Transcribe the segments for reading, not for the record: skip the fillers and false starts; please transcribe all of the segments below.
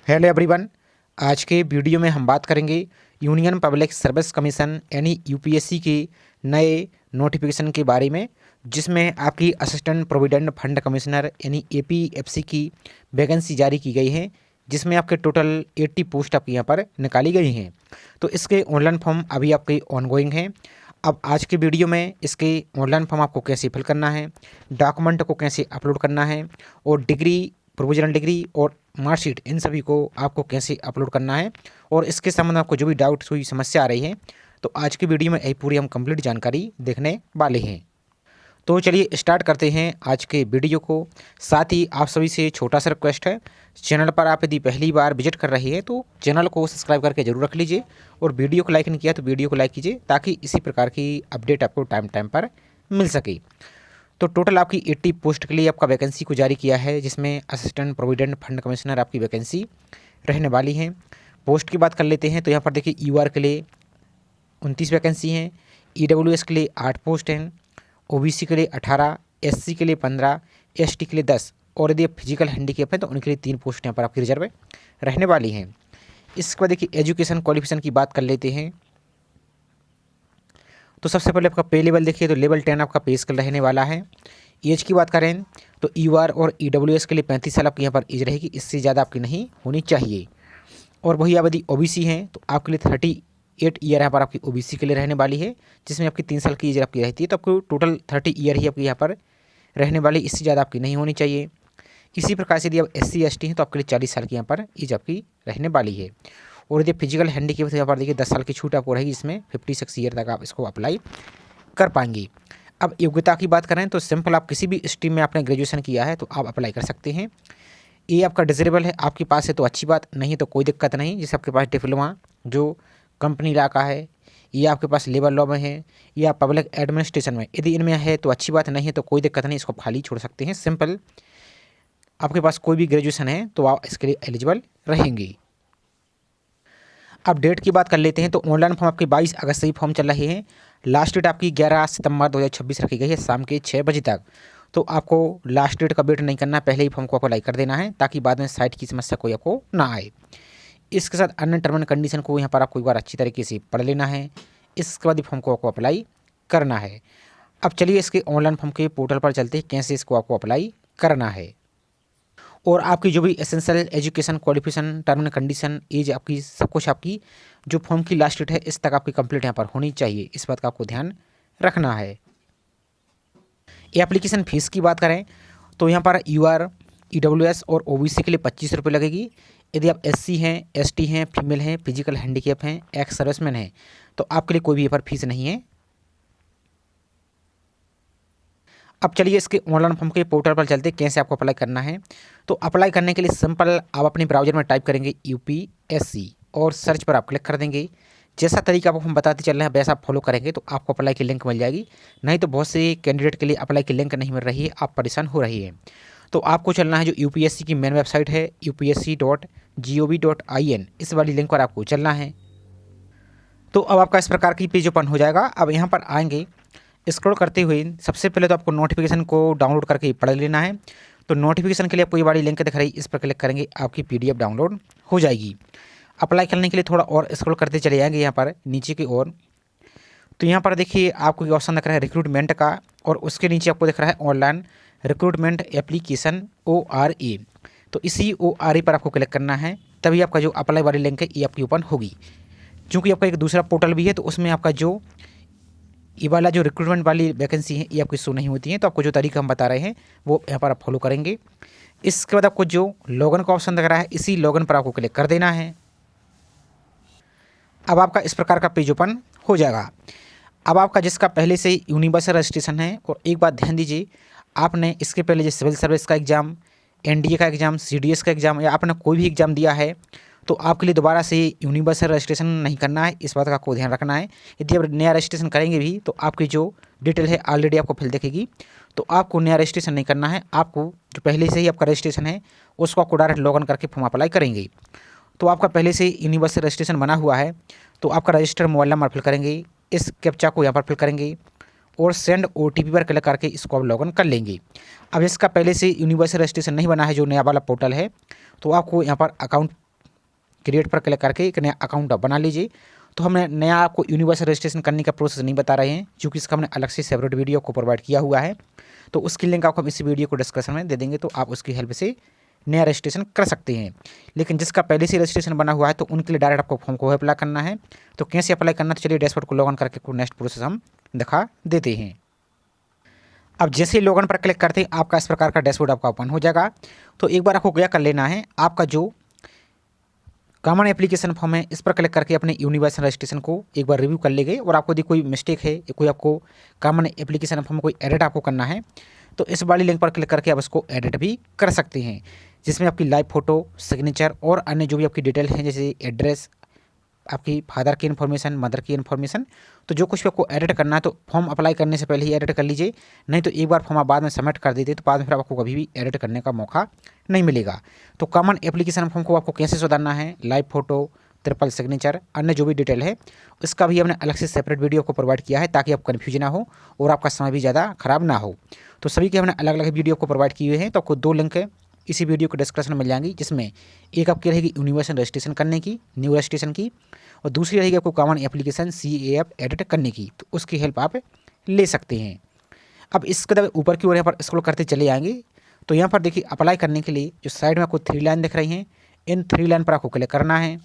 Hello everyone. आज के video में हम बात करेंगे यूनियन पब्लिक सर्विस कमीशन यानी यूपीएससी के नए नोटिफिकेशन के बारे में, जिसमें आपकी असिस्टेंट प्रोविडेंट फंड कमिश्नर यानी एपीएफसी की वैकेंसी जारी की गई है, जिसमें आपके टोटल 80 पोस्ट आपके यहाँ पर निकाली गई हैं। तो इसके ऑनलाइन फॉर्म अभी आपके ऑनगोइंग हैं। अब आज के वीडियो में इसके ऑनलाइन फॉर्म आपको कैसे फिल करना है, डॉक्यूमेंट को कैसे अपलोड करना है और डिग्री, प्रोविजनल डिग्री और मार्कशीट, इन सभी को आपको कैसे अपलोड करना है और इसके संबंध में आपको जो भी डाउट कोई समस्या आ रही है, तो आज की वीडियो में यही पूरी हम कंप्लीट जानकारी देखने वाले हैं। तो चलिए स्टार्ट करते हैं आज के वीडियो को। साथ ही आप सभी से छोटा सा रिक्वेस्ट है, चैनल पर आप यदि पहली बार विजिट कर रही है तो चैनल को सब्सक्राइब करके जरूर रख लीजिए और वीडियो को लाइक नहीं किया तो वीडियो को लाइक कीजिए, ताकि इसी प्रकार की अपडेट आपको टाइम टाइम पर मिल सके। तो टोटल आपकी 80 पोस्ट के लिए आपका वैकेंसी को जारी किया है, जिसमें असिस्टेंट प्रोविडेंट फंड कमिश्नर आपकी वैकेंसी रहने वाली है। पोस्ट की बात कर लेते हैं तो यहाँ पर देखिए यूआर के लिए 29 वैकेंसी हैं, ईडब्ल्यूएस के लिए 8 पोस्ट हैं, ओबीसी के लिए 18, एससी के लिए 15, एसटी के लिए 10 और यदि फिजिकल हैंडीकैप है तो उनके लिए 3 पोस्ट यहाँ पर आपकी रिजर्व रहने वाली हैं। इसके बाद देखिए एजुकेशन क्वालिफिकेशन की बात कर लेते हैं। तो सबसे पहले आपका पे लेवल देखिए तो लेवल 10 आपका पे स्केल रहने वाला है। एज की बात करें तो यूआर और ईडब्ल्यूएस के लिए 35 साल आपकी यहाँ पर एज रहेगी, इससे ज़्यादा आपकी नहीं होनी चाहिए। और वही आप यदि ओबीसी हैं तो आपके लिए 38 ईयर यहाँ पर आपकी ओबीसी के लिए रहने वाली है, जिसमें आपकी 3 साल की एज आपकी रहती है, तो आपको टोटल 30 ईयर ही आपकी यहाँ पर रहने वाली, इससे ज़्यादा आपकी नहीं होनी चाहिए। इसी प्रकार से यदि आप एससी एसटी हैं तो आपके लिए 40 साल की यहाँ पर एज आपकी रहने वाली है। और यदि फिजिकल हैंडीकैप तो यहाँ पर देखिए 10 साल की छूट आपको रहेगी, इसमें 56 ईयर तक आप इसको अप्लाई कर पाएंगे। अब योग्यता की बात करें तो सिंपल आप किसी भी स्ट्रीम में आपने ग्रेजुएशन किया है तो आप अप्लाई कर सकते हैं। ये आपका डिजरेबल है, आपके पास है तो अच्छी बात, नहीं तो कोई दिक्कत नहीं। जैसे आपके पास डिप्लोमा जो कंपनी लॉ का है, ये आपके पास लेबर लॉ में है, या पब्लिक एडमिनिस्ट्रेशन में, यदि इनमें है तो अच्छी बात, नहीं है तो कोई दिक्कत नहीं, इसको खाली छोड़ सकते हैं। सिंपल आपके पास कोई भी ग्रेजुएशन है तो आप इसके लिए एलिजिबल रहेंगे। अब डेट की बात कर लेते हैं तो ऑनलाइन फॉर्म आपकी 22 अगस्त से ही फॉर्म चल रहे हैं। लास्ट डेट आपकी 11 सितंबर 2026 रखी गई है, शाम के 6 बजे तक। तो आपको लास्ट डेट का वेट नहीं करना, पहले ही फॉर्म को अप्लाई कर देना है, ताकि बाद में साइट की समस्या कोई आपको ना आए। इसके साथ अन्य टर्म एंड कंडीशन को यहाँ पर आपको एक बार अच्छी तरीके से पढ़ लेना है, इसके बाद ही फॉर्म को आपको अप्लाई करना है। अब चलिए इसके ऑनलाइन फॉर्म के पोर्टल पर चलते हैं, कैसे इसको आपको अप्लाई करना है। और आपकी जो भी essential education qualification, term and condition, age आपकी, सब कुछ आपकी जो फॉर्म की लास्ट डेट है इस तक आपकी कंप्लीट यहाँ पर होनी चाहिए, इस बात का आपको ध्यान रखना है। एप्लीकेशन फ़ीस की बात करें तो यहाँ पर यूआर, ईडब्ल्यूएस और ओबीसी के लिए 25 रुपये लगेगी। यदि आप एससी हैं, एसटी हैं, फीमेल हैं, फिजिकल हैंडीकैप हैं, एक्स सर्विसमैन हैं, तो आपके लिए कोई भी यहाँ पर फीस नहीं है। अब चलिए इसके ऑनलाइन फॉर्म के पोर्टल पर चलते, कैसे आपको अप्लाई करना है। तो अप्लाई करने के लिए सिंपल आप अपने ब्राउजर में टाइप करेंगे यूपीएससी और सर्च पर आप क्लिक कर देंगे। जैसा तरीका आपको हम बताते चल रहे हैं वैसा आप फॉलो करेंगे तो आपको अप्लाई की लिंक मिल जाएगी। नहीं तो बहुत से कैंडिडेट के लिए अप्लाई की लिंक नहीं मिल रही है, आप परेशान हो रही है। तो आपको चलना है जो यूपीएससी की मेन वेबसाइट है upsc.gov.in, इस वाली लिंक पर आपको चलना है। तो अब आपका इस प्रकार की पेज ओपन हो जाएगा। अब यहाँ पर आएंगे, स्क्रॉल करते हुए सबसे पहले तो आपको नोटिफिकेशन को डाउनलोड करके पढ़ लेना है। तो नोटिफिकेशन के लिए आपको ये वाली लिंक दिख रही है, इस पर क्लिक करेंगे, आपकी पीडीएफ डाउनलोड हो जाएगी। अप्लाई करने के लिए थोड़ा और स्क्रॉल करते चले जाएंगे यहाँ पर नीचे की ओर। तो यहाँ पर देखिए आपको ये ऑप्शन दिख रहा है रिक्रूटमेंट का, और उसके नीचे आपको दिख रहा है ऑनलाइन रिक्रूटमेंट एप्लीकेशन ORA। तो इसी ORA पर आपको क्लिक करना है, तभी आपका जो अप्लाई वाली लिंक है ये आपकी ओपन होगी। चूँकि आपका एक दूसरा पोर्टल भी है तो उसमें आपका जो ये वाला जो रिक्रूटमेंट वाली वैकेंसी है ये आपकी शो नहीं होती है। तो आपको जो तरीका हम बता रहे हैं वो यहाँ पर आप फॉलो करेंगे। इसके बाद आपको जो लॉगिन का ऑप्शन दिख रहा है, इसी लॉगिन पर आपको क्लिक कर देना है। अब आपका इस प्रकार का पेज ओपन हो जाएगा। अब आपका जिसका पहले से ही यूनिवर्सल रजिस्ट्रेशन है, और एक बात ध्यान दीजिए, आपने इसके पहले जो सिविल सर्विस का एग्ज़ाम, एनडीए का एग्ज़ाम, सीडीएस का एग्ज़ाम, या आपने कोई भी एग्ज़ाम दिया है तो आपके लिए दोबारा से यूनिवर्सल रजिस्ट्रेशन नहीं करना है, इस बात का आपको ध्यान रखना है। यदि आप नया रजिस्ट्रेशन करेंगे भी तो आपकी जो डिटेल है ऑलरेडी आपको फिल दिखेगी, तो आपको नया रजिस्ट्रेशन नहीं करना है। आपको जो पहले से ही आपका रजिस्ट्रेशन है उसको आपको डायरेक्ट लॉगिन करके फॉर्म अप्लाई करेंगे। तो आपका पहले से यूनिवर्सल रजिस्ट्रेशन बना हुआ है तो आपका रजिस्टर मोबाइल नंबर फिल करेंगे, इस कैप्चा को यहाँ पर फिल करेंगे और सेंड OTP पर क्लिक करके इसको आप लॉगिन कर लेंगे। अब इसका पहले से यूनिवर्सल रजिस्ट्रेशन नहीं बना है, जो नया वाला पोर्टल है, तो आपको यहाँ पर अकाउंट क्रिएट पर क्लिक करके एक नया अकाउंट आप बना लीजिए। तो हमने नया आपको यूनिवर्सल रजिस्ट्रेशन करने का प्रोसेस नहीं बता रहे हैं, क्योंकि इसका हमने अलग से सेपरेट वीडियो को प्रोवाइड किया हुआ है। तो उसकी लिंक आपको हम इसी वीडियो को डिस्क्रिप्शन में दे देंगे, तो आप उसकी हेल्प से नया रजिस्ट्रेशन कर सकते हैं। लेकिन जिसका पहले से रजिस्ट्रेशन बना हुआ है तो उनके लिए डायरेक्ट आपको फॉर्म को अप्लाई करना है। तो कैसे अप्लाई करना है, तो चलिए डैशबोर्ड को लॉग इन करके नेक्स्ट प्रोसेस हम दिखा देते हैं। अब जैसे ही लॉग इन पर क्लिक करते हैं आपका इस प्रकार का डैशबोर्ड आपका ओपन हो जाएगा। तो एक बार आपको क्या कर लेना है, आपका जो कॉमन एप्लीकेशन फॉर्म है इस पर क्लिक करके अपने यूनिवर्सल रजिस्ट्रेशन को एक बार रिव्यू कर लेंगे। और आपको यदि कोई मिस्टेक है या कोई आपको कॉमन एप्लीकेशन फॉर्म में कोई एडिट आपको करना है तो इस वाली लिंक पर क्लिक करके आप इसको एडिट भी कर सकते हैं, जिसमें आपकी लाइव फोटो, सिग्नेचर और अन्य जो भी आपकी डिटेल है, जैसे एड्रेस, आपकी फादर की इन्फॉर्मेशन, मदर की इन्फॉर्मेशन, तो जो कुछ भी आपको एडिट करना है तो फॉर्म अप्लाई करने से पहले ही एडिट कर लीजिए। नहीं तो एक बार फॉर्म आप बाद में सबमिट कर देते तो बाद में फिर आपको कभी भी एडिट करने का मौका नहीं मिलेगा। तो कॉमन एप्लीकेशन फॉर्म को आपको कैसे सुधारना है, लाइव फोटो, ट्रिपल सिग्नेचर, अन्य जो भी डिटेल है उसका भी हमने अलग से सेपरेट वीडियो को प्रोवाइड किया है, ताकि आप कन्फ्यूज ना हो और आपका समय भी ज़्यादा खराब ना हो। तो सभी के हमने अलग अलग वीडियो को प्रोवाइड किए हुए हैं। तो आपको 2 लिंक इसी वीडियो को डिस्क्रिप्शन में मिल जाएंगी, जिसमें एक आपकी रहेगी यूनिवर्सल रजिस्ट्रेशन करने की, न्यू रजिस्ट्रेशन की, और दूसरी रहेगी आपको कॉमन एप्लीकेशन CAF एडिट करने की। तो उसकी हेल्प आप ले सकते हैं। अब इसके बाद ऊपर की ओर यहाँ पर स्क्रॉल करते चले आएंगे तो यहाँ पर देखिए अप्लाई करने के लिए जो साइड में आपको 3 लाइन दिख रही हैं, इन 3 लाइन पर आपको क्लिक करना है।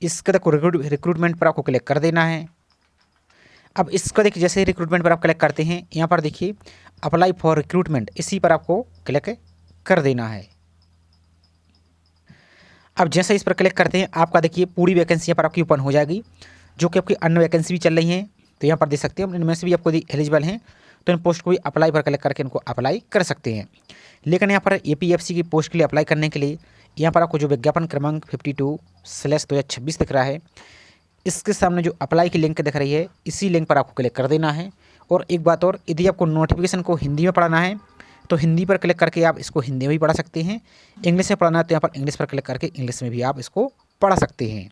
इसके तक रिक्रूटमेंट पर आपको क्लिक कर देना है। अब इसको देखिए जैसे ही रिक्रूटमेंट पर आप क्लिक करते हैं यहाँ पर देखिए अप्लाई फॉर रिक्रूटमेंट, इसी पर आपको क्लिक कर देना है। अब जैसे इस पर क्लिक करते हैं आपका देखिए पूरी वैकेंसी यहाँ पर आपकी ओपन हो जाएगी, जो कि आपकी अन्य वैकेंसी भी चल रही हैं। तो यहाँ पर देख सकते हैं इनमें से भी आपको एलिजिबल हैं तो इन पोस्ट को भी अप्लाई पर क्लिक करके इनको अप्लाई कर सकते हैं। लेकिन यहाँ पर APFC की पोस्ट के लिए अप्लाई करने के लिए यहाँ पर आपको जो विज्ञापन क्रमांक 52/2026 दिख रहा है, इसके सामने जो अप्लाई की लिंक दिख रही है इसी लिंक पर आपको क्लिक कर देना है। और एक बात और, यदि आपको नोटिफिकेशन को हिंदी में पढ़ना है तो हिंदी पर क्लिक करके आप इसको हिंदी में भी पढ़ सकते हैं। इंग्लिश में पढ़ना है तो यहाँ पर इंग्लिश पर क्लिक करके इंग्लिश में भी आप इसको पढ़ सकते हैं।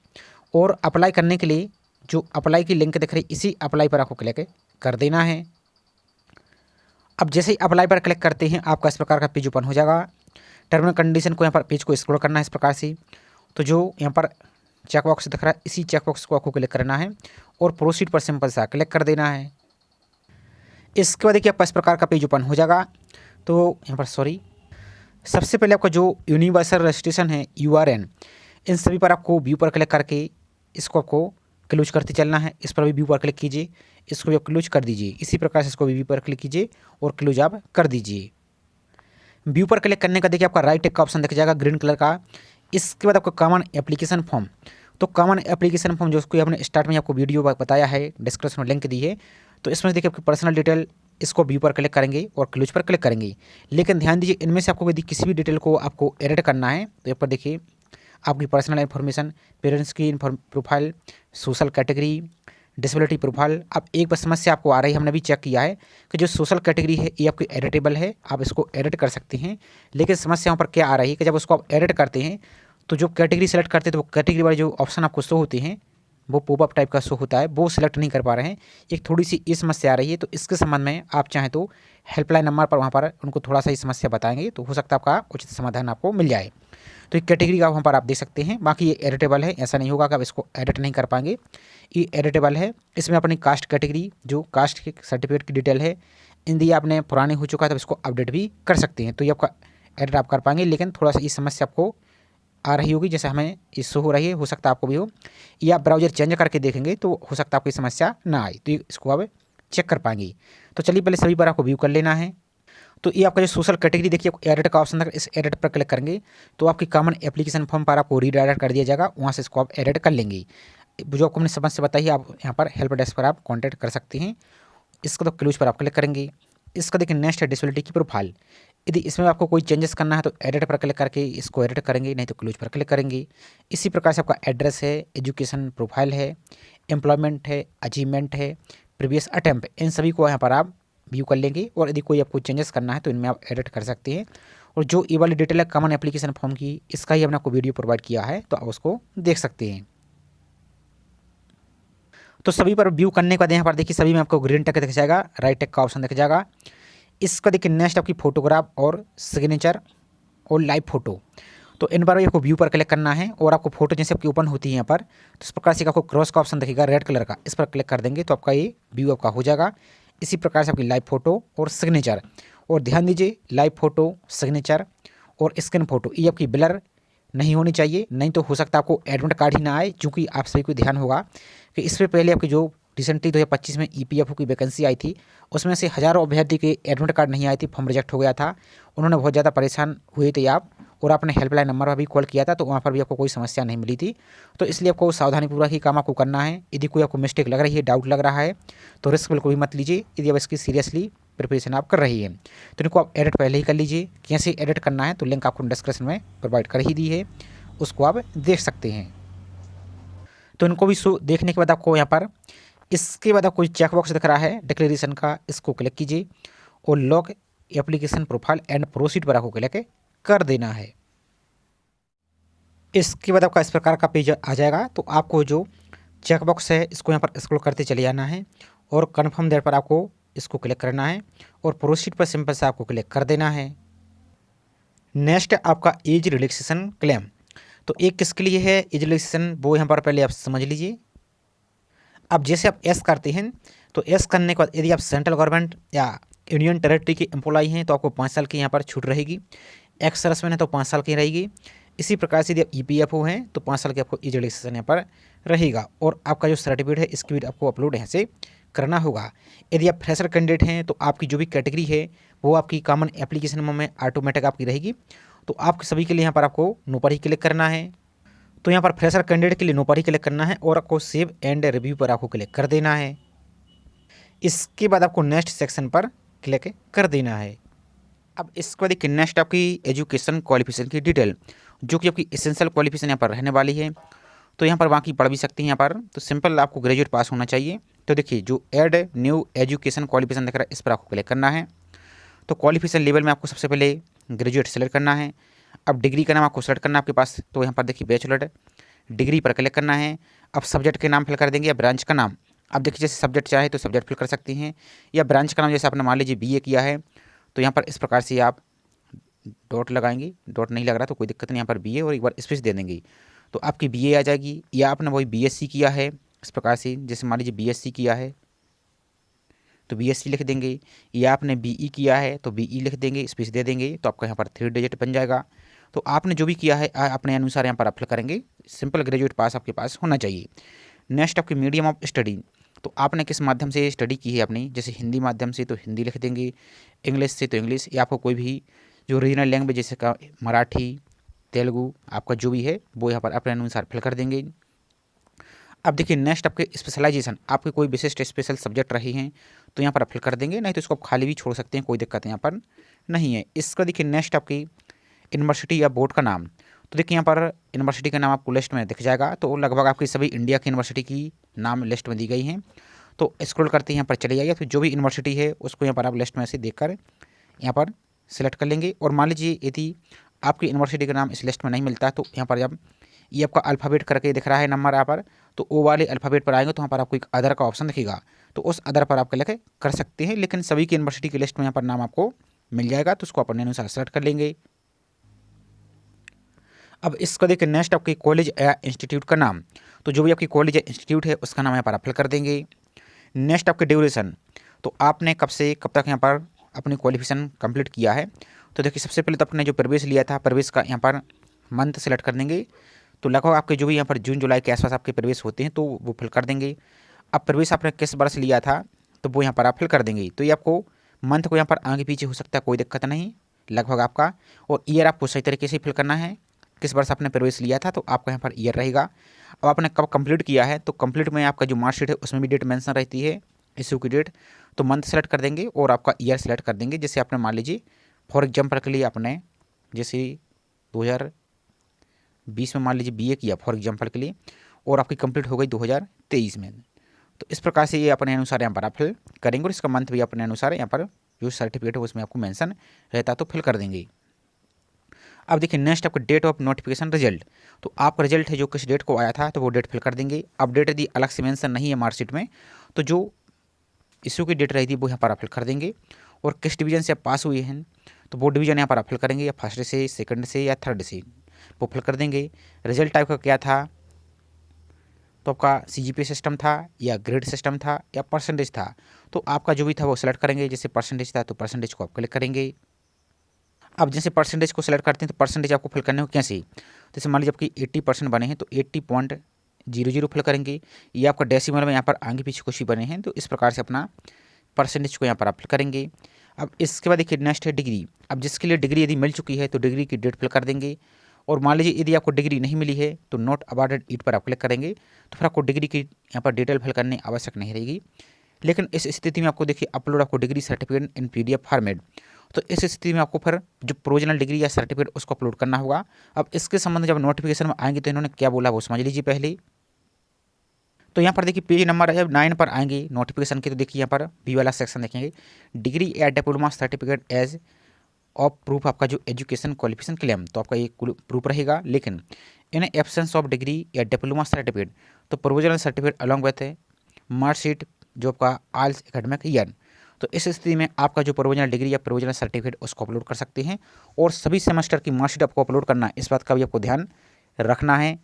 और अप्लाई करने के लिए जो अप्लाई की लिंक दिख रही है इसी अप्लाई पर आपको क्लिक कर देना है। अब जैसे ही अप्लाई पर क्लिक करते हैं आपका इस प्रकार का पेज ओपन हो जाएगा। टर्म एंड कंडीशन को यहाँ पर पेज को स्क्रॉल करना है इस प्रकार से। तो जो यहाँ पर चेक बॉक्स दिख रहा है इसी चेक बॉक्स को आपको क्लिक करना है और प्रोसीड पर सिंपल सा क्लिक कर देना है। इसके बाद देखिए आपका इस प्रकार का पेज ओपन हो जाएगा। तो यहाँ पर सबसे पहले आपका जो यूनिवर्सल रजिस्ट्रेशन है URN, इन सभी पर आपको व्यू पर क्लिक करके इसको आपको क्लोज करते चलना है। इस पर भी व्यू पर क्लिक कीजिए, इसको भी आप क्लोज कर दीजिए। इसी प्रकार से इसको भी व्यू पर क्लिक कीजिए और क्लोज आप कर दीजिए। व्यू पर क्लिक करने का देखिए आपका राइट टिक का ऑप्शन दिख जाएगा ग्रीन कलर का। इसके बाद आपको कॉमन एप्लीकेशन फॉर्म, तो कॉमन एप्लीकेशन फॉर्म जो उसको हमने स्टार्ट में आपको वीडियो बताया है, डिस्क्रिप्शन में लिंक दी है। तो इसमें देखिए आपकी पर्सनल डिटेल, इसको व्यू पर क्लिक करेंगे और क्लोज पर क्लिक करेंगे। लेकिन ध्यान दीजिए इनमें से आपको यदि किसी भी डिटेल को आपको एडिट करना है तो यहाँ पर देखिए आपकी पर्सनल इन्फॉर्मेशन, पेरेंट्स की profile, social category, disability profile. अब एक बार समस्या आपको आ रही है, हमने भी चेक किया है कि जो सोशल कैटेगरी है ये आपकी एडिटेबल है, आप इसको एडिट कर सकते हैं। लेकिन समस्या पर क्या आ रही है कि जब उसको आप एडिट करते हैं तो जो कैटेगरी सेलेक्ट करते हैं तो वो कैटेगरी वाले जो ऑप्शन आपको शो होते हैं वो पॉपअप टाइप का शो होता है, वो सिलेक्ट नहीं कर पा रहे हैं। एक थोड़ी सी ये समस्या आ रही है। तो इसके संबंध में आप चाहें तो हेल्पलाइन नंबर पर वहाँ पर उनको थोड़ा सा ये समस्या बताएंगे तो हो सकता है आपका उचित समाधान आपको मिल जाए। तो एक कैटेगरी का वहाँ पर आप देख सकते हैं। बाकी ये एडिटेबल है, ऐसा नहीं होगा कि आप इसको एडिट नहीं कर पाएंगे, ये एडिटेबल है। इसमें अपनी कास्ट कैटेगरी, जो कास्ट के सर्टिफिकेट की डिटेल है, यदि आपने पुरानी हो चुका है तो इसको अपडेट भी कर सकते हैं। तो ये आपका एडिट आप कर पाएंगे। लेकिन थोड़ा सा ये समस्या आपको आ रही होगी, जैसे हमें इशू हो रही है, हो सकता है आपको भी हो, या आप ब्राउजर चेंज करके देखेंगे तो हो सकता है आपको समस्या ना आए, तो इसको आप चेक कर पाएंगे। तो चलिए पहले सभी पर आपको व्यू कर लेना है। तो ये आपका जो सोशल कैटेगरी देखिए एडिट का ऑप्शन था, इस एडिट पर क्लिक करेंगे तो आपकी कॉमन एप्लीकेशन फॉर्म पर आपको रीडायरेक्ट कर दिया जाएगा, वहाँ से इसको आप एडिट कर लेंगे। जो आपको हमने समस्या बताई आप यहाँ पर हेल्प डेस्क पर आप कॉन्टैक्ट कर सकते हैं। इसको तो क्लोज पर आप क्लिक करेंगे। इसका देखिए नेक्स्ट है डिसेबिलिटी की प्रोफाइल। यदि इसमें आपको कोई चेंजेस करना है तो एडिट पर क्लिक करके इसको एडिट करेंगे, नहीं तो क्लोज पर क्लिक करेंगे। इसी प्रकार से आपका एड्रेस है, एजुकेशन प्रोफाइल है, एम्प्लॉयमेंट है, अचीवमेंट है, प्रीवियस अटेम्प्ट, इन सभी को यहाँ पर आप व्यू कर लेंगे। और यदि कोई आपको चेंजेस करना है तो इनमें आप एडिट कर सकते हैं। और जो ये वाली डिटेल है कॉमन एप्लीकेशन फॉर्म की, इसका ही हमने आपको वीडियो प्रोवाइड किया है, तो आप उसको देख सकते हैं। तो सभी पर व्यू करने के बाद यहाँ पर देखिए सभी में आपको ग्रीन टिक दिख जाएगा, राइट टिक का ऑप्शन दिख जाएगा। इसका देखिए नेक्स्ट आपकी फोटोग्राफ और सिग्नेचर और लाइव फोटो। तो इन पर भी आपको व्यू पर क्लिक करना है और आपको फोटो जैसे आपकी ओपन होती है यहाँ पर, तो इस प्रकार से आपको क्रॉस का ऑप्शन दिखेगा रेड कलर का, इस पर क्लिक कर देंगे तो आपका ये व्यू आपका हो जाएगा। इसी प्रकार से आपकी लाइव फोटो और सिग्नेचर, और ध्यान दीजिए लाइव फोटो, सिग्नेचर और स्कैन फोटो ये आपकी ब्लर नहीं होनी चाहिए, नहीं तो हो सकता है आपको एडमिट कार्ड ही ना आए। क्योंकि आप सभी को ध्यान होगा कि इससे पहले आपकी जो रिसेंटली 2025 में ईपीएफओ की वैकेंसी आई थी, उसमें से हज़ारों अभ्यर्थी के एडमिट कार्ड नहीं आए थे, फॉर्म रिजेक्ट हो गया था, उन्होंने बहुत ज़्यादा परेशान हुए थे आप, और आपने हेल्पलाइन नंबर पर भी कॉल किया था तो वहाँ पर भी आपको कोई समस्या नहीं मिली थी। तो इसलिए आपको सावधानीपूर्वक ही काम आपको करना है। यदि कोई आपको मिस्टेक लग रही है, डाउट लग रहा है, तो रिस्क बिल्कुल भी मत लीजिए यदि आप इसकी सीरियसली प्रिपरेशन आप कर रही है। तो इनको आप एडिट पहले ही कर लीजिए। कैसे एडिट करना है तो लिंक आपको डिस्क्रिप्शन में प्रोवाइड कर ही दी है, उसको आप देख सकते हैं। तो इनको भी देखने के बाद आपको यहाँ पर इसके बाद आपको चेक बॉक्स दिख रहा है डिक्लेरेशन का, इसको क्लिक कीजिए और lock application profile and proceed पर आपको क्लिक कर देना है। इसके बाद आपका इस प्रकार का पेज आ जाएगा। तो आपको जो चेक बॉक्स है इसको यहाँ पर स्क्रॉल करते चले जाना है और कन्फर्म देयर पर आपको इसको क्लिक करना है और प्रोसीड पर सिंपल से आपको क्लिक कर देना है। नेक्स्ट आपका एज रिलैक्सेशन क्लेम, तो एक किसके लिए है एज रिलैक्सेशन वो यहाँ पर पहले आप समझ लीजिए। अब जैसे आप एस करते हैं तो एस करने के बाद यदि आप सेंट्रल गवर्नमेंट या यूनियन टेरिटरी के एम्प्लॉई हैं तो आपको 5 साल की यहाँ पर छूट रहेगी, एक्स सर्विसमैन है तो 5 साल की रहेगी। इसी प्रकार से यदि आप ईपीएफओ हैं तो 5 साल की आपको एज रिलैक्सेशन यहाँ पर रहेगा। और आपका जो सर्टिफिकेट है इसकी भी आपको अपलोड यहाँ से करना होगा। यदि आप फ्रेशर कैंडिडेट हैं तो आपकी जो भी कैटेगरी है वो आपकी कॉमन एप्लीकेशन में ऑटोमेटिक आपकी रहेगी। तो आप सभी के लिए यहाँ पर आपको नो पर ही क्लिक करना है। तो यहाँ पर फ्रेशर कैंडिडेट के लिए नो पर ही क्लिक करना है और आपको सेव एंड रिव्यू पर आपको क्लिक कर देना है। इसके बाद आपको नेक्स्ट सेक्शन पर क्लिक कर देना है। अब इसके बाद नेक्स्ट आपकी एजुकेशन क्वालिफिकेशन की डिटेल, जो कि आपकी एसेंशियल क्वालिफिकेशन यहाँ पर रहने वाली है। तो यहाँ पर बाकी पढ़ भी सकते हैं यहाँ पर। तो सिंपल आपको ग्रेजुएट पास होना चाहिए। तो देखिए जो ऐड न्यू एजुकेशन क्वालिफिकेशन दिख रहा है इस पर आपको क्लिक करना है। तो क्वालिफिकेशन लेवल में आपको सबसे पहले ग्रेजुएट सेलेक्ट करना है। अब डिग्री का नाम आपको सेलेक्ट करना है आपके पास, तो यहाँ पर देखिए बैचलर डिग्री पर क्लिक करना है। अब सब्जेक्ट के नाम फिल कर देंगे या ब्रांच का नाम। अब देखिए जैसे सब्जेक्ट चाहे तो सब्जेक्ट फिल कर सकती हैं, या ब्रांच का नाम जैसे आपने मान लीजिए बीए किया है तो यहाँ पर इस प्रकार से आप डॉट लगाएंगे, डॉट नहीं लग रहा तो कोई दिक्कत नहीं, यहाँ पर बीए और एक बार स्पेस दे देंगे तो आपकी बीए आ जाएगी। या आपने वही बीएससी किया है इस प्रकार से, जैसे मान लीजिए बीएससी किया है तो बीएससी लिख देंगे, या आपने बीई किया है तो बीई लिख देंगे, स्पेस दे देंगे तो आपका यहाँ पर 3 डिजिट बन जाएगा। तो आपने जो भी किया है अपने अनुसार यहाँ पर आप फिल करेंगे। सिंपल ग्रेजुएट पास आपके पास होना चाहिए। नेक्स्ट आपकी मीडियम ऑफ स्टडी, तो आपने किस माध्यम से स्टडी की है अपनी, जैसे हिंदी माध्यम से तो हिंदी लिख देंगे, इंग्लिश से तो इंग्लिश, या आपको कोई भी जो रीजनल लैंग्वेज जैसे का मराठी, तेलुगु आपका जो भी है वो यहाँ पर अपने अनुसार फिल कर देंगे। अब देखिए नेक्स्ट आपके स्पेशलाइजेशन, आपके कोई विशिष्ट स्पेशल सब्जेक्ट रही हैं तो यहाँ पर आप फिल कर देंगे, नहीं तो इसको आप खाली भी छोड़ सकते हैं, कोई दिक्कत यहाँ पर नहीं है। इसका देखिए नेक्स्ट आपकी यूनिवर्सिटी या बोर्ड का नाम, तो देखिए यहाँ पर यूनिवर्सिटी का नाम आपको लिस्ट में दिख जाएगा। तो लगभग आपकी सभी इंडिया की यूनिवर्सिटी की नाम लिस्ट में दी गई हैं। तो स्क्रॉल करते हैं यहाँ पर चले जाइए, फिर जो भी यूनिवर्सिटी है उसको यहाँ पर आप लिस्ट में से देखकर यहाँ पर सिलेक्ट कर लेंगे। और मान लीजिए यदि आपकी यूनिवर्सिटी का नाम इस लिस्ट में नहीं मिलता है तो यहाँ पर जब ये आपका अल्फ़ाबेट करके दिख रहा है नंबर यहाँ पर, तो ओ वाले अल्फ़ाबेट पर आएंगे तो यहाँ पर आपको एक अदर का ऑप्शन दिखेगा, तो उस अदर पर आप क्लिक कर सकते हैं। लेकिन सभी की यूनिवर्सिटी की लिस्ट में यहाँ पर नाम आपको मिल जाएगा, तो उसको अपने अनुसार सेलेक्ट कर लेंगे। अब इसको देखिए नेक्स्ट आपके कॉलेज या इंस्टीट्यूट का नाम, तो जो भी आपकी कॉलेज या इंस्टीट्यूट है उसका नाम यहाँ पर आप फिल कर देंगे। नेक्स्ट आपके ड्यूरेशन, तो आपने कब से कब तक यहाँ पर अपनी क्वालिफिकेशन कंप्लीट किया है। तो देखिए सबसे पहले तो आपने जो प्रवेश लिया था प्रवेश का यहाँ पर मंथ सेलेक्ट कर देंगे। तो लगभग आपके जो भी यहाँ पर जून जुलाई के आसपास आपके प्रवेश होते हैं तो वो फिल कर देंगे। अब प्रवेश आपने किस वर्ष लिया था तो वो यहाँ पर आप फिल कर देंगे। तो ये आपको मंथ को यहाँ पर आगे पीछे हो सकता है, कोई दिक्कत नहीं, लगभग आपका। और ईयर आपको सही तरीके से फिल करना है, किस वर्ष आपने प्रवेश लिया था तो आपका यहाँ पर ईयर रहेगा। अब आपने कब कंप्लीट किया है तो कंप्लीट में आपका जो मार्कशीट है उसमें भी डेट मेंशन रहती है, इश्यू की डेट। तो मंथ सेलेक्ट कर देंगे और आपका ईयर सेलेक्ट कर देंगे। जैसे आपने मान लीजिए फॉर एग्जाम्पल के लिए आपने जैसे 2020 में मान लीजिए बीए किया फॉर एग्जाम्पल के लिए, और आपकी कंप्लीट हो गई 2023 में। तो इस प्रकार से ये अपने अनुसार यहाँ पर आप फिल करेंगे और इसका मंथ भी अपने अनुसार यहाँ पर जो सर्टिफिकेट है उसमें आपको मेंशन रहता तो फिल कर देंगे। अब देखिए नेक्स्ट आपका डेट ऑफ नोटिफिकेशन रिजल्ट, तो आपका रिजल्ट है जो किस डेट को आया था तो वो डेट फिल कर देंगे। अब डेट यदि अलग से मेंशन नहीं है मार्कशीट में तो जो इशू की डेट रही थी वो यहाँ पर आप फिल कर देंगे। और किस डिवीजन से आप पास हुए हैं तो वो डिवीजन यहाँ पर आप फिल करेंगे, या फर्स्ट से, सेकंड से या थर्ड से। वो फिल कर देंगे। रिजल्ट टाइप का क्या था, तो आपका CGPA सिस्टम था या ग्रेड सिस्टम था या परसेंटेज था, तो आपका जो भी था वो सिलेक्ट करेंगे। जैसे परसेंटेज था तो परसेंटेज को आप क्लिक करेंगे। अब जैसे परसेंटेज को सिलेक्ट करते हैं तो परसेंटेज आपको फिल करने हो कैसे, जैसे मान लीजिए आपकी 80% बने हैं तो 80.00 फिल करेंगे। ये आपका डेसिमल में यहाँ पर आगे पीछे कुछ भी बने हैं तो इस प्रकार से अपना परसेंटेज को यहाँ पर आप फिल करेंगे। अब इसके बाद देखिए नेक्स्ट है डिग्री। अब जिसके लिए डिग्री यदि मिल चुकी है तो डिग्री की डेट फिल कर देंगे। और मान लीजिए यदि आपको डिग्री नहीं मिली है तो नॉट अवार्डेड इट पर आप क्लिक करेंगे, तो फिर आपको डिग्री की यहाँ पर डिटेल फिल करनी आवश्यक नहीं रहेगी। लेकिन इस स्थिति में आपको देखिए अपलोड आपको degree certificate in PDF format, तो इस स्थिति में आपको फिर जो प्रोविजनल डिग्री या सर्टिफिकेट उसको अपलोड करना होगा। अब इसके संबंध में जब नोटिफिकेशन में आएंगे तो इन्होंने क्या बोला वो समझ लीजिए पहले। तो यहाँ पर देखिए पेज नंबर जब 9 पर आएंगे नोटिफिकेशन के, तो देखिए यहाँ पर बी वाला सेक्शन देखेंगे, डिग्री या diploma certificate age of proof आपका जो एजुकेशन क्वालिफिकेशन क्लेम, तो आपका ये प्रूफ रहेगा। लेकिन इन एब्सेंस ऑफ डिग्री या डिप्लोमा सर्टिफिकेट तो provisional certificate along with marksheet जो आपका आल्स एकेडमिक ईयर, तो इस स्थिति में आपका जो प्रोविजनल डिग्री या प्रोविजनल सर्टिफिकेट उसको अपलोड कर सकते हैं। और सभी सेमेस्टर की मार्कशीट आपको अपलोड करना है, इस बात का भी आपको ध्यान रखना है।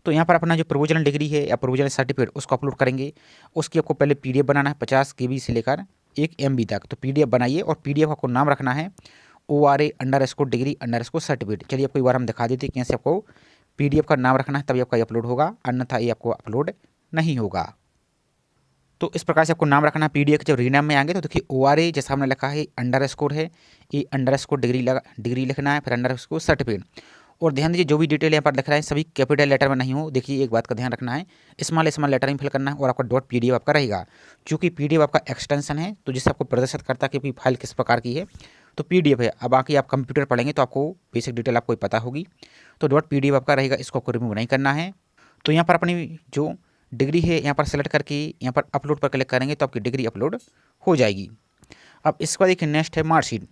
तो यहाँ पर अपना जो प्रोविजनल डिग्री है या प्रोविजनल सर्टिफिकेट उसको अपलोड करेंगे। उसकी आपको पहले PDF बनाना है 50 KB से लेकर 1 MB तक, तो PDF बनाइए और PDF आपको नाम रखना है ORA_degree_सर्टिफिकेट। चलिए आपको एक बार हम दिखा देते हैं कैसे आपको PDF का नाम रखना है, तभी आपका ये अपलोड होगा, अन्यथा ये आपको अपलोड नहीं होगा। तो इस प्रकार से आपको नाम रखना है। PDF के जब रीनेम में आएंगे तो देखिए ORA जैसा हमने लिखा है अंडरस्कोर है, ये अंडरस्कोर डिग्री लिखना है, फिर अंडरस्कोर सर्टिफिकेट। और ध्यान दीजिए जो भी डिटेल यहाँ पर लिख रहा है सभी कैपिटल लेटर में नहीं हो। देखिए एक बात का ध्यान रखना है, स्मॉल लेटर में फिल करना है और आपका .PDF आपका रहेगा। क्योंकि PDF आपका एक्सटेंशन है तो जिससे आपको प्रदर्शित करता है कि आपकी फाइल किस प्रकार की है, तो PDF है। अब बाकी आप कंप्यूटर पढ़ेंगे तो आपको बेसिक डिटेल आपको पता होगी। तो .PDF आपका रहेगा, इसको आपको रिमूव नहीं करना है। तो यहाँ पर अपनी जो डिग्री है यहाँ पर सेलेक्ट करके यहाँ पर अपलोड पर क्लिक करेंगे तो आपकी डिग्री अपलोड हो जाएगी। अब इसके बाद देखिए नेक्स्ट है मार्कशीट।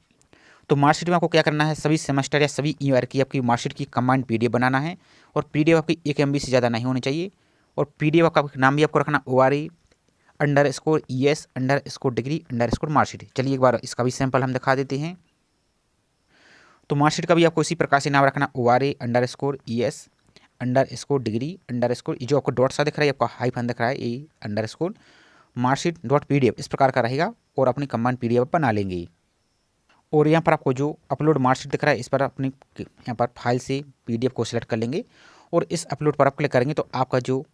तो मार्कशीट में आपको क्या करना है, सभी सेमेस्टर या सभी ईयर की आपकी मार्कशीट की कंबाइंड PDF बनाना है। और PDF आपकी 1 MB से ज़्यादा नहीं होनी चाहिए। और PDF का नाम भी आपको रखना ORA_ES_degree_मार्कशीट। चलिए एक बार इसका भी सैंपल हम दिखा देते हैं। तो मार्कशीट का भी आपको इसी प्रकार से नाम रखना ORA_ES_degree_, जो आपको डॉट सा दिख रहा है, आपका हाइफन दिख रहा है, ये अंडरस्कोर मार्कशीट.PDF इस प्रकार का रहेगा। और अपनी कंबाइंड PDF बना लेंगे। और यहाँ पर आपको जो अपलोड मार्कशीट दिख रहा है इस पर अपनी यहाँ पर फाइल से PDF को सिलेक्ट कर लेंगे और इस अपलोड पर आप क्लिक करेंगे तो आपका जो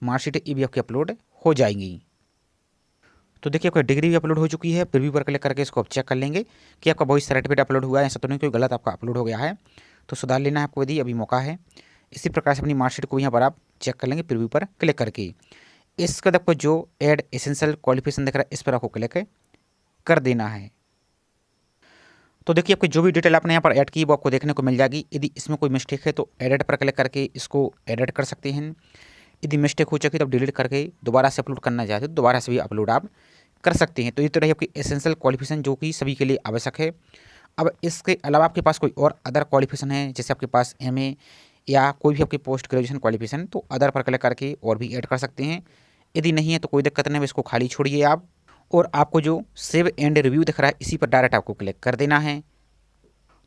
मार्कशीट है ये भी आपकी अपलोड हो जाएंगी। तो देखिए आपका डिग्री भी अपलोड हो चुकी है। प्रीव्यू पर क्लिक करके इसको आप चेक कर लेंगे कि आपका वही सर्टिफिकेट अपलोड हुआ है, ऐसा तो नहीं कोई गलत आपका अपलोड हो गया है, तो सुधार लेना है आपको यदि अभी मौका है। इसी प्रकार से अपनी मार्कशीट को यहाँ पर आप चेक कर लेंगे प्रीव्यू पर क्लिक करके। इसके बाद आपको जो एड एसेंशियल क्वालिफिकेशन दिख रहा है इस पर आपको क्लिक कर देना है। तो देखिए आपकी जो भी डिटेल आपने यहाँ पर ऐड की वो आपको देखने को मिल जाएगी। यदि इसमें कोई मिस्टेक है तो एडिट पर क्लिक करके इसको एडिट कर सकते हैं। यदि मिस्टेक हो चुकी तो आप डिलीट करके दोबारा से अपलोड करना चाहते हो तो दोबारा से भी अपलोड आप कर सकते हैं। तो ये तो रही आपकी एसेंशियल क्वालिफिकेशन जो कि सभी के लिए आवश्यक है। अब इसके अलावा आपके पास कोई और अदर क्वालिफिकेशन है, जैसे आपके पास MA या कोई भी आपकी पोस्ट ग्रेजुएशन क्वालिफिकेशन, तो अदर पर क्लिक करके और भी ऐड कर सकते हैं। यदि नहीं है तो कोई दिक्कत नहीं है, इसको खाली छोड़िए आप। और आपको जो सेव एंड रिव्यू दिख रहा है इसी पर डायरेक्ट आपको क्लिक कर देना है।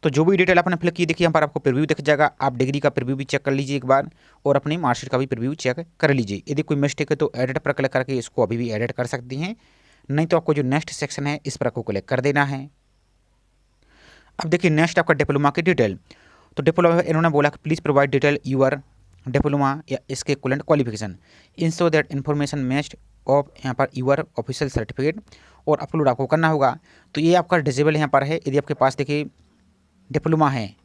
तो जो भी डिटेल आपने फिल की देखिए यहाँ पर आपको प्रीव्यू दिख जाएगा। आप डिग्री का प्रीव्यू भी चेक कर लीजिए एक बार और अपनी मार्कशीट का भी प्रीव्यू चेक कर लीजिए। यदि कोई मिस्टेक है तो एडिट पर क्लिक करके इसको अभी भी एडिट कर सकती हैं, नहीं तो आपको जो नेक्स्ट सेक्शन है इस पर आपको क्लिक कर देना है। अब देखिए नेक्स्ट आपका डिप्लोमा की डिटेल। तो डिप्लोमा इन्होंने बोला कि please provide detail your diploma या इसके equivalent qualification ensure that information matched of यहाँ पर यूर ऑफिशियल सर्टिफिकेट, और अपलोड आपको करना होगा। तो ये आपका डिजेबल यहाँ पर है। यदि आपके पास देखिए डिप्लोमा है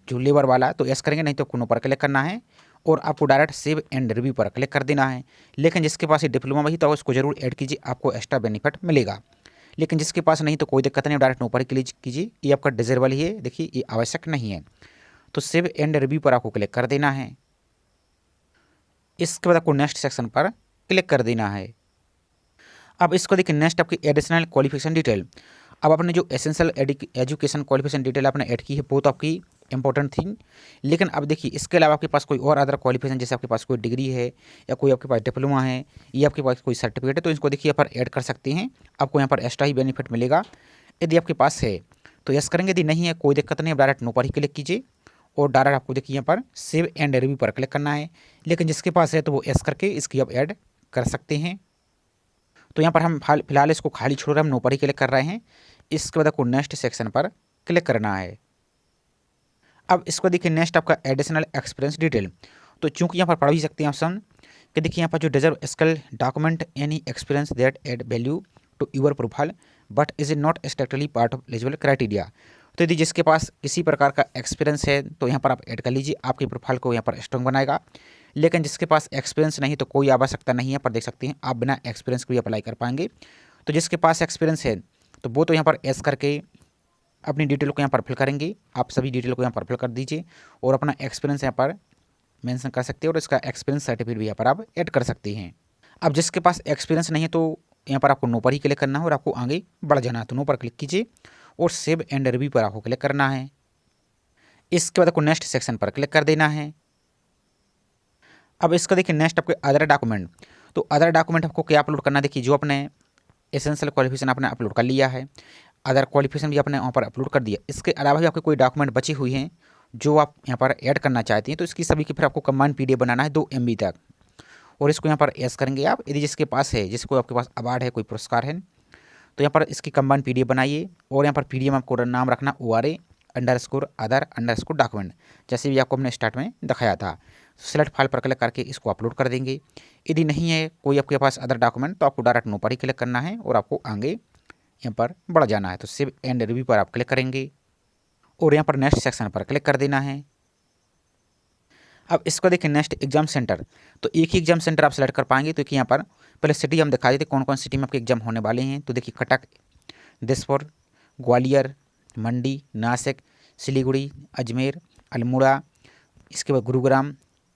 जो लेबर वाला तो यस करेंगे, नहीं तो कोनो पर क्लिक करना है और आपको डायरेक्ट सेव एंड रिव्यू पर क्लिक कर देना है। लेकिन जिसके पास ये डिप्लोमा वही तो उसको जरूर ऐड कीजिए, आपको एक्स्ट्रा बेनिफिट मिलेगा। लेकिन जिसके पास नहीं तो कोई दिक्कत नहीं, डायरेक्ट नो पर क्लिक कीजिए, ये आपका डिजेबल ही है, देखिए ये आवश्यक नहीं है। तो सेव एंड रिव्यू पर आपको क्लिक कर देना है। इसके बाद आपको नेक्स्ट सेक्शन पर क्लिक कर देना है। अब इसको देखिए नेक्स्ट आपकी एडिशनल क्वालिफिकेशन डिटेल। अब आपने जो एसेंशियल एजुकेशन क्वालिफिकेशन डिटेल आपने ऐड की है वो तो आपकी इंपॉर्टेंट थी। लेकिन अब देखिए इसके अलावा आपके पास कोई और अदर क्वालिफिकेशन, जैसे आपके पास कोई डिग्री है या कोई आपके पास डिप्लोमा है या आपके पास कोई सर्टिफिकेट है, तो इसको देखिए यहाँ पर ऐड कर सकते हैं। आपको यहाँ पर एक्स्ट्रा ही बेनिफिट मिलेगा यदि आपके पास है तो यस करेंगे। यदि नहीं है कोई दिक्कत नहीं, डायरेक्ट नो पर ही क्लिक कीजिए और डायरेक्ट आपको देखिए यहाँ पर सेव एंड रिव्यू पर क्लिक करना है। लेकिन जिसके पास है तो वो एस करके इसकी अब ऐड कर सकते हैं। तो यहाँ पर हम फिलहाल इसको खाली छोड़ रहे हैं, हम नो पर ही क्लिक कर रहे हैं। इसके बाद आपको नेक्स्ट सेक्शन पर क्लिक करना है। अब इसको देखिए नेक्स्ट आपका एडिशनल एक्सपीरियंस डिटेल। तो चूंकि यहाँ पर पढ़ भी सकते हैं ऑप्शन कि देखिए यहाँ पर जो deserve skill document any experience that add value to your profile but is not strictly part of eligible criteria. तो यदि जिसके पास किसी प्रकार का एक्सपीरियंस है तो यहाँ पर आप ऐड कर लीजिए, आपकी प्रोफाइल को यहाँ पर स्ट्रॉन्ग बनाएगा। लेकिन जिसके पास एक्सपीरियंस नहीं तो कोई आवश्यकता नहीं है, पर देख सकते हैं आप बिना एक्सपीरियंस के भी अप्लाई कर पाएंगे। तो जिसके पास एक्सपीरियंस है तो वो तो यहाँ पर एस करके अपनी डिटेल को यहाँ पर फिल करेंगे। आप सभी डिटेल को यहाँ पर फिल कर दीजिए और अपना एक्सपीरियंस यहाँ पर मेंशन कर सकते हैं और इसका एक्सपीरियंस सर्टिफिकेट भी यहाँ पर आप ऐड कर सकते हैं। अब जिसके पास एक्सपीरियंस नहीं है तो यहाँ पर आपको नो पर ही क्लिक करना है और आपको आगे बढ़ जाना है। तो नो पर क्लिक कीजिए और सेव एंड रिव्यू पर आपको क्लिक करना है। इसके बाद आपको नेक्स्ट सेक्शन पर क्लिक कर देना है। अब इसका देखिए नेक्स्ट आपके अदर डॉक्यूमेंट। तो अदर डॉक्यूमेंट आपको क्या अपलोड करना है, देखिए जो अपने एसेंशियल क्वालिफिकेशन आपने अपलोड कर लिया है, अदर क्वालिफिकेशन भी आपने वहाँ पर अपलोड कर दिया। इसके अलावा भी आपके कोई डॉक्यूमेंट बची हुई हैं जो आप यहाँ पर ऐड करना चाहते हैं तो इसकी सभी की फिर आपको कंबाइंड PDF बनाना है 2 MB तक, और इसको यहाँ पर एस करेंगे आप। यदि जिसके पास है, जिसको आपके पास अवार्ड है, कोई पुरस्कार है, तो यहाँ पर इसकी कंबाइंड PDF बनाइए और यहाँ पर PDF आपको नाम रखना ORA_other_document, जैसे भी आपको हमने स्टार्ट में दिखाया था। सेलेक्ट फाइल पर क्लिक करके इसको अपलोड कर देंगे। यदि नहीं है कोई आपके पास अदर डॉक्यूमेंट तो आपको डायरेक्ट नो पर ही क्लिक करना है और आपको आगे यहाँ पर बढ़ जाना है। तो सेव एंड रिव्यू पर आप क्लिक करेंगे और यहाँ पर नेक्स्ट सेक्शन पर क्लिक कर देना है। अब इसको देखिए नेक्स्ट एग्जाम सेंटर। तो एक ही एग्जाम सेंटर आप सेलेक्ट कर पाएंगे। तो यहाँ पर पहले सिटी हम दिखा देते कौन कौन सिटी में आपके एग्जाम होने वाले हैं। तो देखिए कटक, दिसपुर, ग्वालियर, मंडी, नासिक, सिलीगुड़ी, अजमेर, अल्मोड़ा, इसके बाद गुरुग्राम,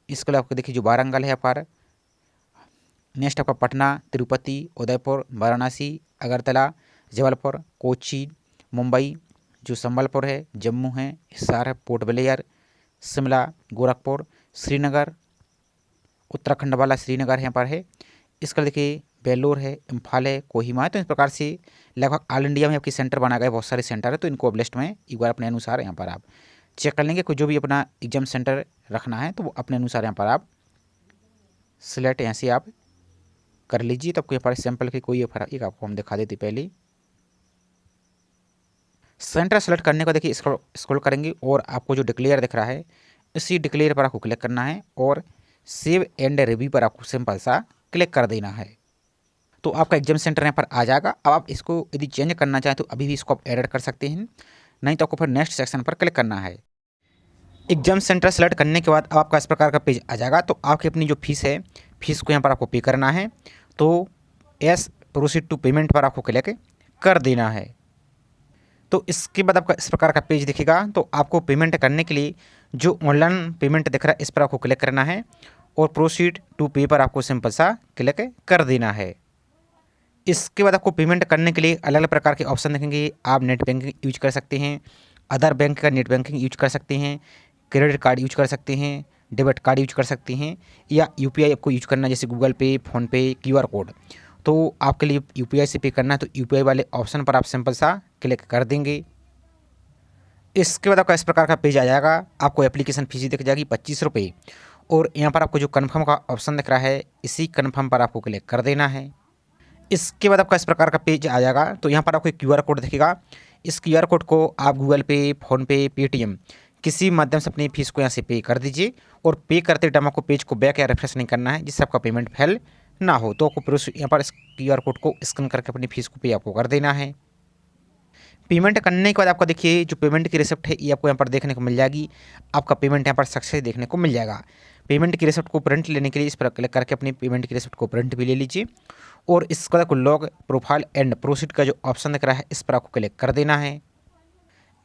इसके बाद आपको देखिए जो वारंगल है यहाँ पर, नेक्स्ट आपका पटना, तिरुपति, उदयपुर, वाराणसी, अगरतला, जबलपुर, कोच्चि, मुंबई, जो संबलपुर है, जम्मू है, हिसार है, पोर्ट ब्लेयर, शिमला, गोरखपुर, श्रीनगर, उत्तराखंड वाला श्रीनगर यहाँ पर है। इसका देखिए बेलोर है, इम्फाल है, कोहिमा है। तो इस प्रकार से लगभग ऑल इंडिया में आपकी सेंटर बना गए, बहुत सारे सेंटर है। तो इनको अब लिस्ट में एक बार अपने अनुसार यहाँ पर आप चेक कर लेंगे। कोई जो भी अपना एग्जाम सेंटर रखना है तो वो अपने अनुसार यहाँ पर आप सिलेक्ट यहाँ से आप कर लीजिए। तो आपको यहाँ पर सैंपल की कोई एक आपको हम दिखा देते। पहले सेंटर सेलेक्ट करने को देखिए स्क्रॉल करेंगे और आपको जो डिक्लेयर दिख रहा है इसी डिक्लेयर पर आपको क्लिक करना है और सेव एंड रिव्यू पर आपको सिंपल सा क्लिक कर देना है। तो आपका एग्जाम सेंटर यहाँ पर आ जाएगा। अब आप इसको यदि चेंज करना चाहें तो अभी भी इसको आप एडिट कर सकते हैं, नहीं तो आपको फिर नेक्स्ट सेक्शन पर क्लिक करना है। एग्जाम सेंटर सेलेक्ट करने के बाद अब आपका इस प्रकार का पेज आ जाएगा। तो आपकी अपनी जो फीस है, फीस को यहाँ पर आपको पे करना है। तो एस प्रोसीड टू पेमेंट पर आपको क्लिक कर देना है। तो इसके बाद आपका इस प्रकार का पेज दिखेगा। तो आपको पेमेंट करने के लिए जो ऑनलाइन पेमेंट दिख रहा है इस पर आपको क्लिक करना है और प्रोसीड टू पे पर आपको सिंपल सा क्लिक कर देना है। इसके बाद आपको पेमेंट करने के लिए अलग अलग प्रकार के ऑप्शन दिखेंगे। आप नेट बैंकिंग यूज कर सकते हैं, अदर बैंक का नेट बैंकिंग यूज कर सकते हैं, क्रेडिट कार्ड यूज कर सकते हैं, डेबिट कार्ड यूज कर सकते हैं, या UPI आपको यूज करना है जैसे गूगल पे, फ़ोनपे, QR कोड। तो आपके लिए UPI से पे करना है तो UPI वाले ऑप्शन पर आप सिंपल सा क्लिक कर देंगे। इसके बाद आपका इस प्रकार का पेज आ जाएगा। आपको एप्लीकेशन फीस दिख जाएगी 25 रुपये और यहाँ पर आपको जो कन्फर्म का ऑप्शन दिख रहा है इसी कन्फर्म पर आपको क्लिक कर देना है। इसके बाद आपका इस प्रकार का पेज आ जाएगा। तो यहाँ पर आपको एक QR कोड दिखेगा। इस QR कोड को आप गूगल पे, फ़ोनपे, पेटीएम किसी माध्यम से अपनी फीस को यहाँ से पे कर दीजिए और पे करते टाइम आपको पेज को बैक या रिफ्रेश नहीं करना है जिससे आपका पेमेंट फेल ना हो। तो आपको यहाँ पर इस QR कोड को स्कैन करके अपनी फीस को पे आपको कर देना है। पेमेंट करने के बाद आपका देखिए जो पेमेंट की रिसिप्ट है ये आपको यहाँ पर देखने को मिल जाएगी। आपका पेमेंट यहाँ पर सक्सेस देखने को मिल जाएगा। पेमेंट की रिसिप्ट को प्रिंट लेने के लिए इस पर क्लिक करके अपनी पेमेंट की रिसिप्ट को प्रिंट भी ले लीजिए और इसका को लॉग प्रोफाइल एंड प्रोसीड का जो ऑप्शन दिख रहा है इस पर आपको क्लिक कर देना है।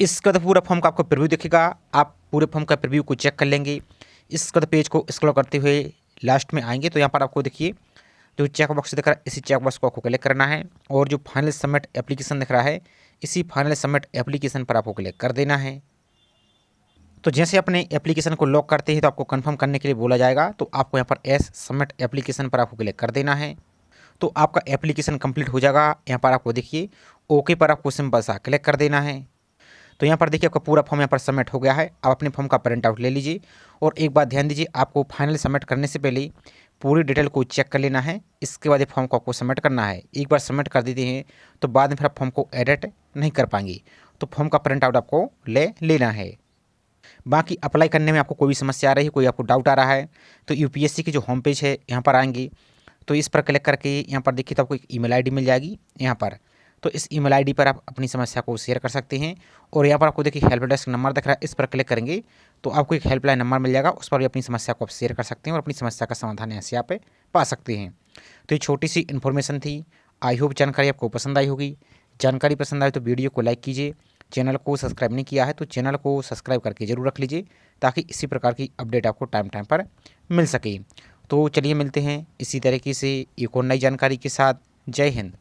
इसका तो पूरा फॉर्म का आपको प्रीव्यू दिखेगा। आप पूरे फॉर्म का प्रीव्यू को चेक कर लेंगे। इसका तो पेज को स्क्रॉल करते हुए लास्ट में आएंगे तो यहाँ पर आपको देखिए जो चेक बॉक्स दिख रहा है इसी चेक बॉक्स को आपको क्लिक करना है और जो फाइनल सबमिट एप्लीकेशन दिख रहा है इसी फाइनल सबमिट एप्लीकेशन पर आपको क्लिक कर देना है। तो जैसे अपने एप्लीकेशन को लॉक करते हैं तो आपको कंफर्म करने के लिए बोला जाएगा। तो आपको यहाँ पर एस सबमिट एप्लीकेशन पर आपको क्लिक कर देना है। तो आपका एप्लीकेशन कंप्लीट हो जाएगा। यहाँ पर आपको देखिए ओके पर आपको सिंपल सा क्लिक कर देना है। तो यहाँ पर देखिए आपका पूरा फॉर्म यहाँ पर सबमिट हो गया है। आप अपने फॉर्म का प्रिंट आउट ले लीजिए और एक बात ध्यान दीजिए, आपको फाइनल सबमिट करने से पहले पूरी डिटेल को चेक कर लेना है। इसके बाद ये फॉर्म को आपको सबमिट करना है। एक बार सबमिट कर देते हैं तो बाद में फिर आप फॉर्म को एडिट नहीं कर पाएंगे। तो फॉर्म का प्रिंट आउट आपको ले लेना है। बाकी अप्लाई करने में आपको कोई भी समस्या आ रही है, कोई आपको डाउट आ रहा है, तो यूपीएससी की जो होम पेज है यहाँ पर आएंगे, तो इस पर क्लिक करके यहाँ पर देखिए तो आपको एक ईमेल आईडी मिल जाएगी यहाँ पर। तो इस ईमेल आईडी पर आप अपनी समस्या को शेयर कर सकते हैं। और यहाँ पर आपको देखिए हेल्प डेस्क नंबर दिख रहा है, इस पर क्लिक करेंगे तो आपको एक हेल्पलाइन नंबर मिल जाएगा, उस पर भी अपनी समस्या को आप शेयर कर सकते हैं और अपनी समस्या का समाधान यहाँ से आप पा सकते हैं। तो ये छोटी सी इन्फॉर्मेशन थी। आई होप जानकारी आपको पसंद आई होगी। जानकारी पसंद आई तो वीडियो को लाइक कीजिए। चैनल को सब्सक्राइब नहीं किया है तो चैनल को सब्सक्राइब करके ज़रूर रख लीजिए, ताकि इसी प्रकार की अपडेट आपको टाइम टाइम पर मिल सके। तो चलिए मिलते हैं इसी तरीके से एक और नई जानकारी के साथ। जय हिंद।